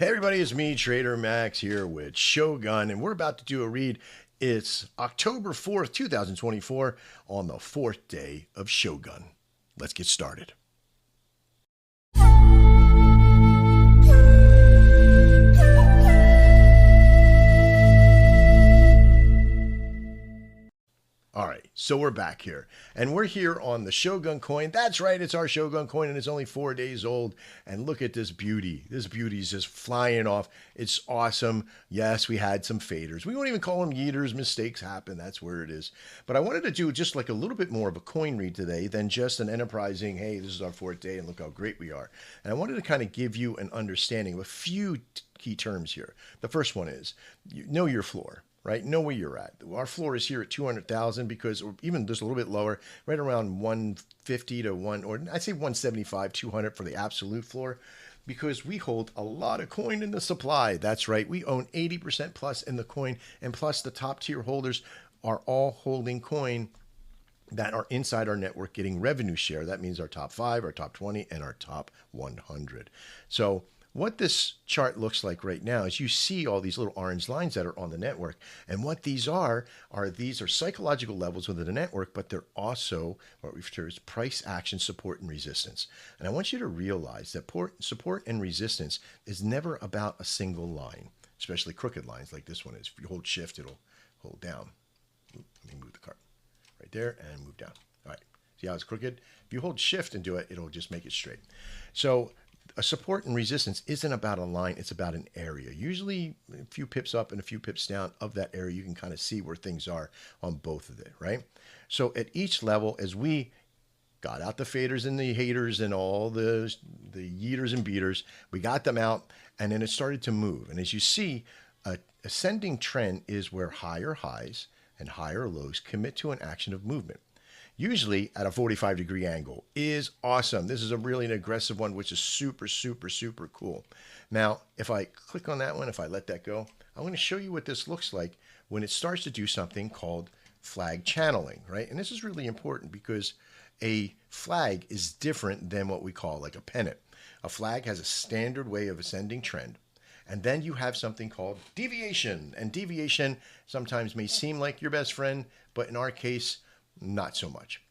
Hey everybody, it's me, Trader Max, here with Shogun, and we're about to do a read. It's October 4th, 2024, on the fourth day of Shogun. Let's get started. All right, so we're back here, and we're here on the Shogun coin. That's right, it's our Shogun coin, and it's only 4 days old. And look at this beauty. This beauty is just flying off. It's awesome. Yes, we had some faders. We won't even call them yeeters. Mistakes happen. That's where it is. But I wanted to do just like a little bit more of a coin read today than just an enterprising, hey, this is our fourth day, and look how great we are. And I wanted to kind of give you an understanding of a few key terms here. The first one is, you know your floor. Right? Know where you're at. Our floor is here at 200,000 because, or even just a little bit lower, right around 150 to or I'd say 175, 200 for the absolute floor, because we hold a lot of coin in the supply. That's right. We own 80% plus in the coin, and plus the top tier holders are all holding coin that are inside our network getting revenue share. That means our top 5, our top 20, and our top 100. So what this chart looks like right now is you see all these little orange lines that are on the network. And what these are these are psychological levels within the network, but they're also what we refer to as price action support and resistance. And I want you to realize that support and resistance is never about a single line, especially crooked lines like this one is. If you hold shift, it'll hold down. Let me move the card right there and move down. All right. See how it's crooked? If you hold shift and do it, it'll just make it straight. So a support and resistance isn't about a line, it's about an area. Usually a few pips up and a few pips down of that area, you can kind of see where things are on both of it, right? So at each level, as we got out the faders and the haters and all the yeeters and beaters, we got them out, and then it started to move. And as you see, a ascending trend is where higher highs and higher lows commit to an action of movement, usually at a 45-degree angle. Is awesome. This is a really an aggressive one, which is super, super, super cool. Now, if I click on that one, if I let that go, I'm going to show you what this looks like when it starts to do something called flag channeling, right? And this is really important because a flag is different than what we call like a pennant. A flag has a standard way of ascending trend. And then you have something called deviation. And deviation sometimes may seem like your best friend, but in our case, not so much,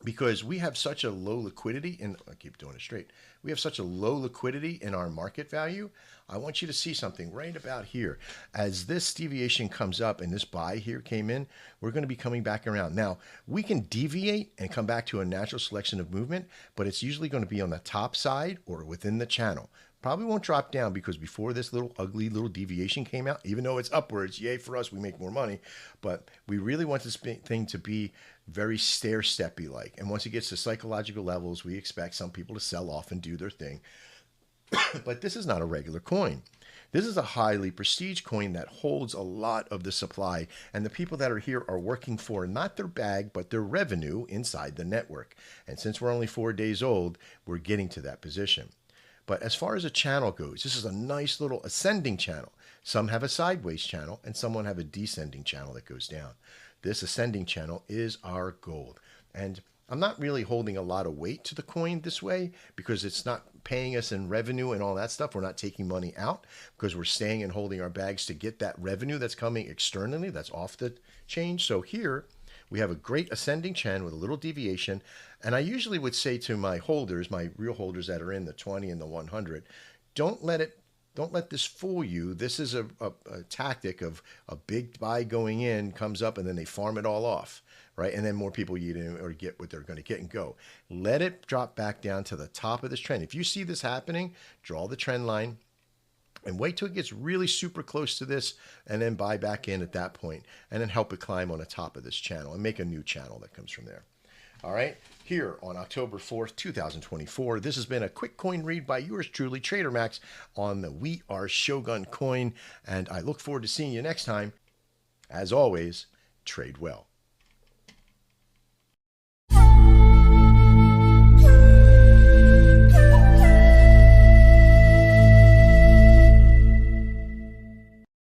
because we have such a low liquidity I keep doing it straight. We have such a low liquidity in our market value. I want you to see something right about here. As this deviation comes up and this buy here came in, we're going to be coming back around. Now, we can deviate and come back to a natural selection of movement, but it's usually going to be on the top side or within the channel. Probably won't drop down because before this little ugly little deviation came out, even though it's upwards, yay for us, we make more money. But we really want this thing to be very stair-steppy like. And once it gets to psychological levels, we expect some people to sell off and do their thing. But this is not a regular coin. This is a highly prestige coin that holds a lot of the supply. And the people that are here are working for not their bag, but their revenue inside the network. And since we're only 4 days old, we're getting to that position. But as far as a channel goes, this is a nice little ascending channel. Some have a sideways channel and some have a descending channel that goes down. This ascending channel is our gold. And I'm not really holding a lot of weight to the coin this way because it's not paying us in revenue and all that stuff. We're not taking money out because we're staying and holding our bags to get that revenue that's coming externally, that's off the change. So here we have a great ascending trend with a little deviation. And I usually would say to my holders, my real holders that are in the 20 and the 100, don't let this fool you. This is a tactic of a big buy going in, comes up, and then they farm it all off, right? And then more people eat in or get what they're going to get and go. Let it drop back down to the top of this trend. If you see this happening, draw the trend line and wait till it gets really super close to this and then buy back in at that point and then help it climb on the top of this channel and make a new channel that comes from there. All right, here on October 4th, 2024, this has been a quick coin read by yours truly, Trader Max, on the We Are Shogun coin, and I look forward to seeing you next time. As always, trade well.